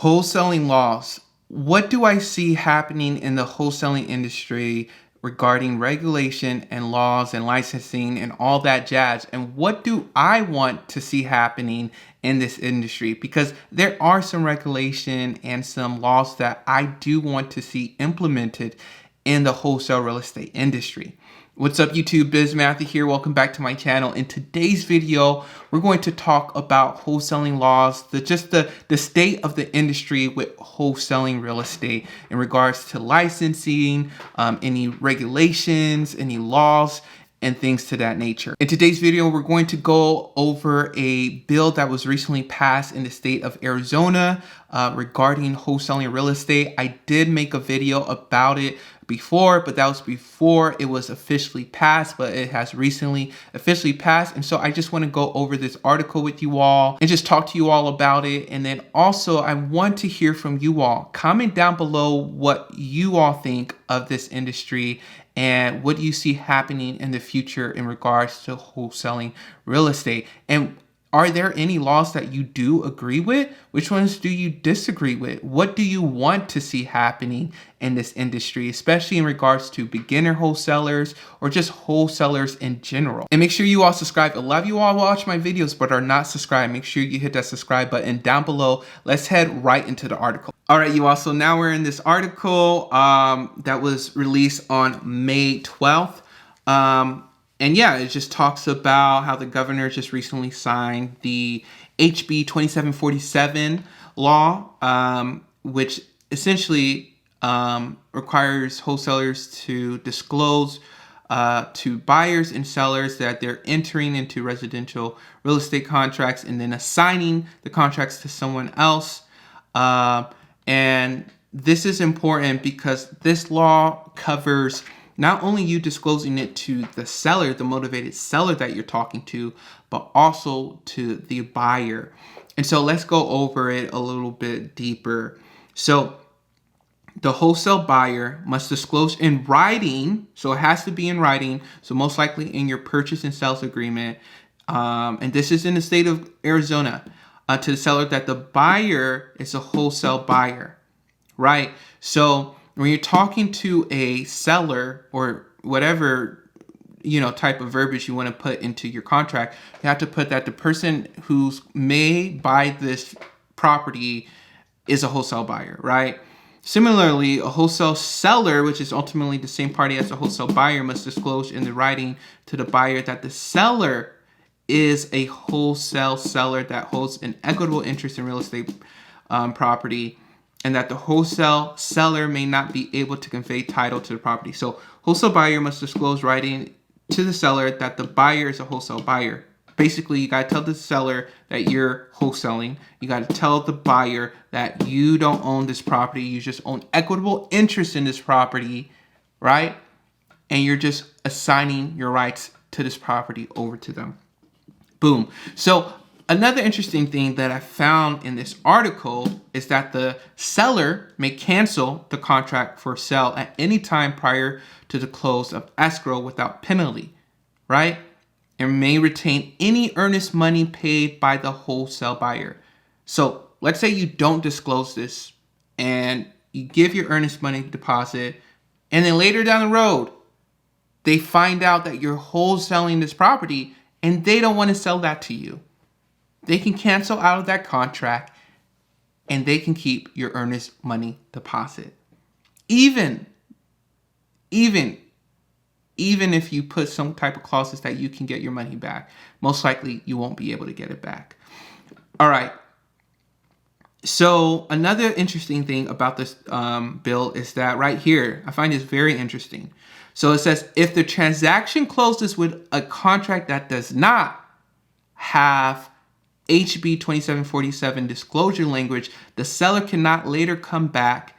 Wholesaling laws. What do I see happening in the wholesaling industry regarding regulation and laws and licensing and all that jazz? And what do I want to see happening in this industry? Because there are some regulation and some laws that I do want to see implemented in the wholesale real estate industry. What's up, YouTube? Biz Matthew here. Welcome back to my channel. In today's video, we're going to talk about wholesaling laws, the state of the industry with wholesaling real estate in regards to licensing, any regulations, any laws, and things to that nature. In today's video, we're going to go over a bill that was recently passed in the state of Arizona regarding wholesaling real estate. I did make a video about it before, but that was before it was officially passed, but it has recently officially passed. And so I just want to go over this article with you all and just talk to you all about it. And then also I want to hear from you all. Comment down below what you all think of this industry and what do you see happening in the future in regards to wholesaling real estate. And are there any laws that you do agree with? Which ones do you disagree with? What do you want to see happening in this industry, especially in regards to beginner wholesalers or just wholesalers in general? And make sure you all subscribe. A lot of you all watch my videos but are not subscribed. Make sure you hit that subscribe button down below. Let's head right into the article. All right, you all. So now we're in this article that was released on May 12th. And yeah, it just talks about how the governor just recently signed the HB 2747 law, which essentially requires wholesalers to disclose to buyers and sellers that they're entering into residential real estate contracts and then assigning the contracts to someone else. And this is important because this law covers not only you disclosing it to the seller, the motivated seller that you're talking to, but also to the buyer. And so let's go over it a little bit deeper. So the wholesale buyer must disclose in writing, so it has to be in writing, so most likely in your purchase and sales agreement, and this is in the state of Arizona, to the seller that the buyer is a wholesale buyer, right? So when you're talking to a seller or whatever, type of verbiage you want to put into your contract, you have to put that the person who may buy this property is a wholesale buyer, right? Similarly, a wholesale seller, which is ultimately the same party as a wholesale buyer, must disclose in the writing to the buyer that the seller is a wholesale seller that holds an equitable interest in real estate property, and that the wholesale seller may not be able to convey title to the property. So wholesale buyer must disclose writing to the seller that the buyer is a wholesale buyer. Basically, you got to tell the seller that you're wholesaling. You got to tell the buyer that you don't own this property. You just own equitable interest in this property, right? And you're just assigning your rights to this property over to them. Boom. So another interesting thing that I found in this article is that the seller may cancel the contract for sale at any time prior to the close of escrow without penalty, right? And may retain any earnest money paid by the wholesale buyer. So let's say you don't disclose this and you give your earnest money deposit, and then later down the road, they find out that you're wholesaling this property and they don't want to sell that to you. They can cancel out of that contract and they can keep your earnest money deposit. Even if you put some type of clauses that you can get your money back, most likely you won't be able to get it back. All right. So another interesting thing about this bill is that right here, I find this very interesting. So it says, if the transaction closes with a contract that does not have HB 2747 disclosure language, the seller cannot later come back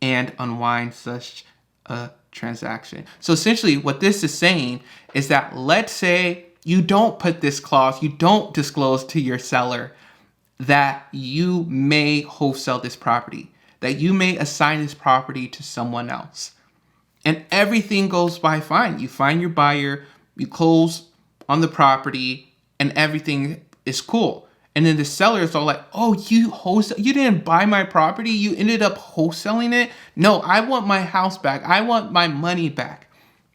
and unwind such a transaction. So essentially what this is saying is that let's say you don't put this clause, you don't disclose to your seller that you may wholesale this property, that you may assign this property to someone else. And everything goes by fine. You find your buyer, you close on the property, and everything is cool. And then the sellers are like, oh, you didn't buy my property. You ended up wholesaling it. No, I want my house back. I want my money back.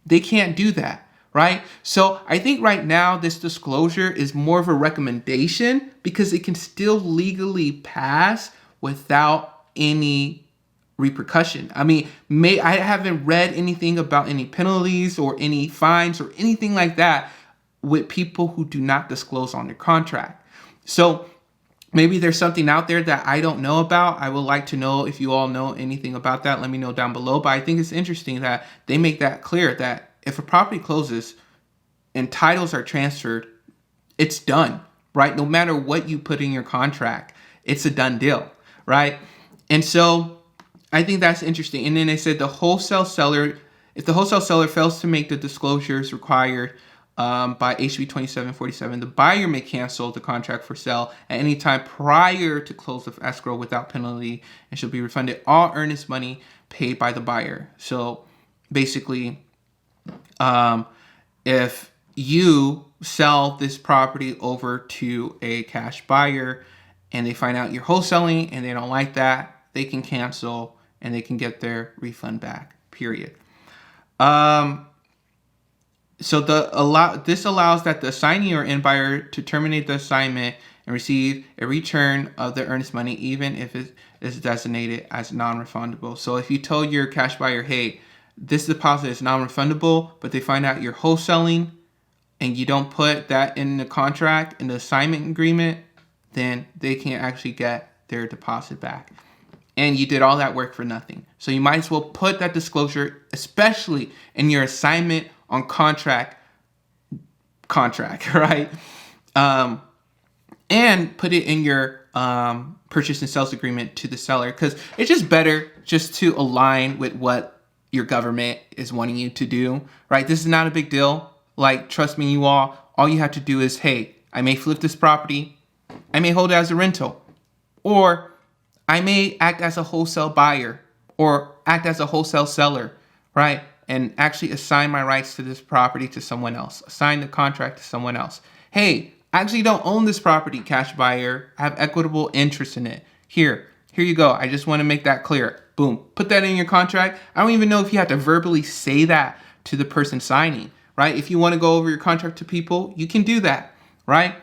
They can't do that, right? So I think right now this disclosure is more of a recommendation because it can still legally pass without any repercussion. I mean, I haven't read anything about any penalties or any fines or anything like that with people who do not disclose on their contract. So maybe there's something out there that I don't know about. I would like to know if you all know anything about that. Let me know down below. But I think it's interesting that they make that clear that if a property closes and titles are transferred, it's done, right? No matter what you put in your contract, it's a done deal, right? And so I think that's interesting. And then they said if the wholesale seller fails to make the disclosures required by HB 2747, the buyer may cancel the contract for sale at any time prior to close of escrow without penalty and shall be refunded all earnest money paid by the buyer. So basically, if you sell this property over to a cash buyer and they find out you're wholesaling and they don't like that, they can cancel and they can get their refund back, period. So this allows that the assignee or end buyer to terminate the assignment and receive a return of the earnest money, even if it is designated as non-refundable. So if you told your cash buyer, hey, this deposit is non-refundable, but they find out you're wholesaling and you don't put that in the contract, in the assignment agreement, then they can actually get their deposit back. And you did all that work for nothing. So you might as well put that disclosure, especially in your assignment on contract, right? And put it in your purchase and sales agreement to the seller, because it's just better just to align with what your government is wanting you to do, right? This is not a big deal. Like, trust me, you all you have to do is, hey, I may flip this property, I may hold it as a rental, or I may act as a wholesale buyer or act as a wholesale seller, right? And actually assign my rights to this property to someone else, assign the contract to someone else. Hey, I actually don't own this property, cash buyer. I have equitable interest in it. Here you go. I just want to make that clear. Boom, put that in your contract. I don't even know if you have to verbally say that to the person signing, right? If you want to go over your contract to people, you can do that, right?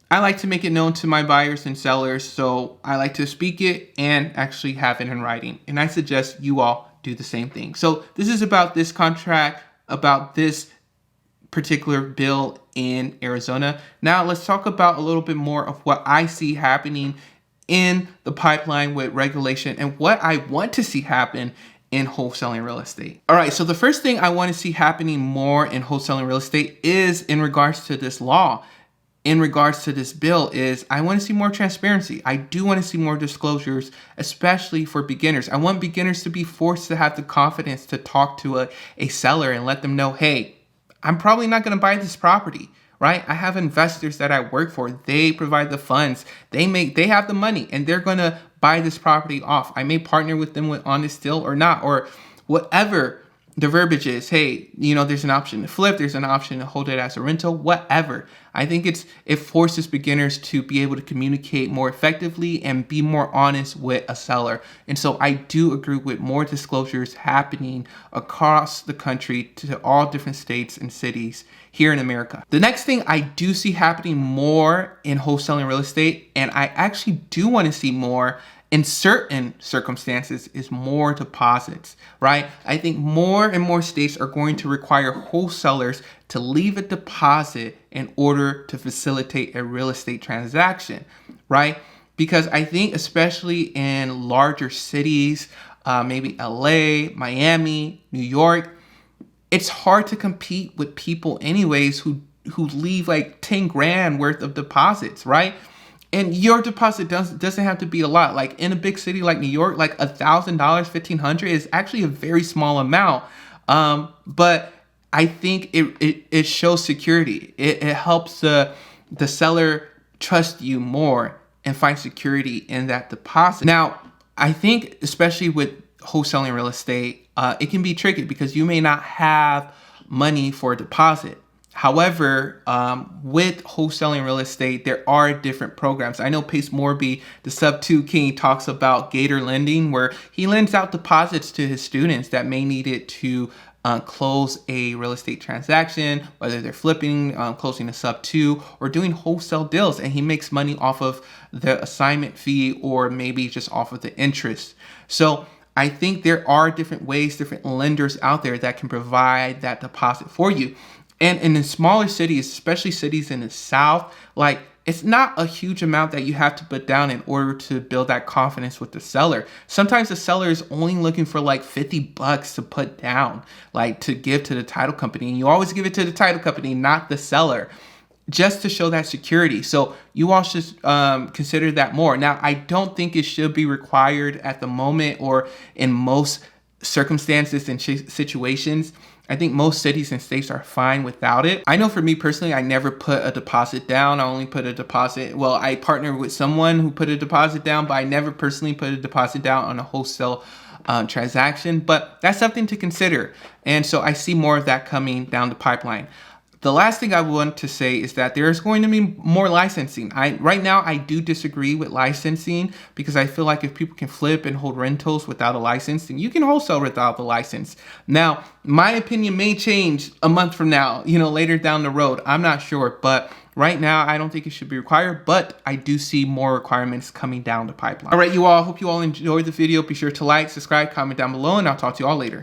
I like to make it known to my buyers and sellers, so I like to speak it and actually have it in writing. And I suggest you all do the same thing. So this is about this contract, about this particular bill in Arizona. Now let's talk about a little bit more of what I see happening in the pipeline with regulation and what I want to see happen in wholesaling real estate. All right, so the first thing I want to see happening more in wholesaling real estate is in regards to this law. In regards to this bill is I want to see more transparency. I do want to see more disclosures, especially for beginners. I want beginners to be forced to have the confidence to talk to a seller and let them know, hey, I'm probably not going to buy this property, right? I have investors that I work for. They provide the funds. They have the money and they're going to buy this property off. I may partner with them on this deal or not, or whatever the verbiage is. Hey, there's an option to flip, there's an option to hold it as a rental, whatever. I think it forces beginners to be able to communicate more effectively and be more honest with a seller. And so I do agree with more disclosures happening across the country to all different states and cities here in America. The next thing I do see happening more in wholesaling real estate, and I actually do want to see more in certain circumstances, is more deposits, right? I think more and more states are going to require wholesalers to leave a deposit in order to facilitate a real estate transaction, right? Because I think especially in larger cities, maybe LA, Miami, New York, it's hard to compete with people anyways who leave like 10 grand worth of deposits, right? And your deposit doesn't have to be a lot. Like in a big city like New York, like $1,000, $1,500 is actually a very small amount. But I think it shows security. It helps the seller trust you more and find security in that deposit. Now, I think especially with wholesaling real estate, it can be tricky because you may not have money for a deposit. However, with wholesaling real estate, there are different programs. I know Pace Morby, the Sub 2 King, talks about Gator lending, where he lends out deposits to his students that may need it to close a real estate transaction, whether they're flipping, closing a Sub 2, or doing wholesale deals, and he makes money off of the assignment fee or maybe just off of the interest. So I think there are different ways, different lenders out there that can provide that deposit for you. And in the smaller cities, especially cities in the South, like it's not a huge amount that you have to put down in order to build that confidence with the seller. Sometimes the seller is only looking for like $50 to put down, like to give to the title company. And you always give it to the title company, not the seller, just to show that security. So you all should consider that more. Now, I don't think it should be required at the moment or in most circumstances and situations. I think most cities and states are fine without it. I know for me personally, I never put a deposit down. I only put a deposit, well, I partnered with someone who put a deposit down, but I never personally put a deposit down on a wholesale transaction. But that's something to consider. And so I see more of that coming down the pipeline. The last thing I want to say is that there's going to be more licensing. Right now, I do disagree with licensing because I feel like if people can flip and hold rentals without a license, then you can wholesale without the license. Now, my opinion may change a month from now, later down the road. I'm not sure, but right now, I don't think it should be required, but I do see more requirements coming down the pipeline. All right, you all, hope you all enjoyed the video. Be sure to like, subscribe, comment down below, and I'll talk to you all later.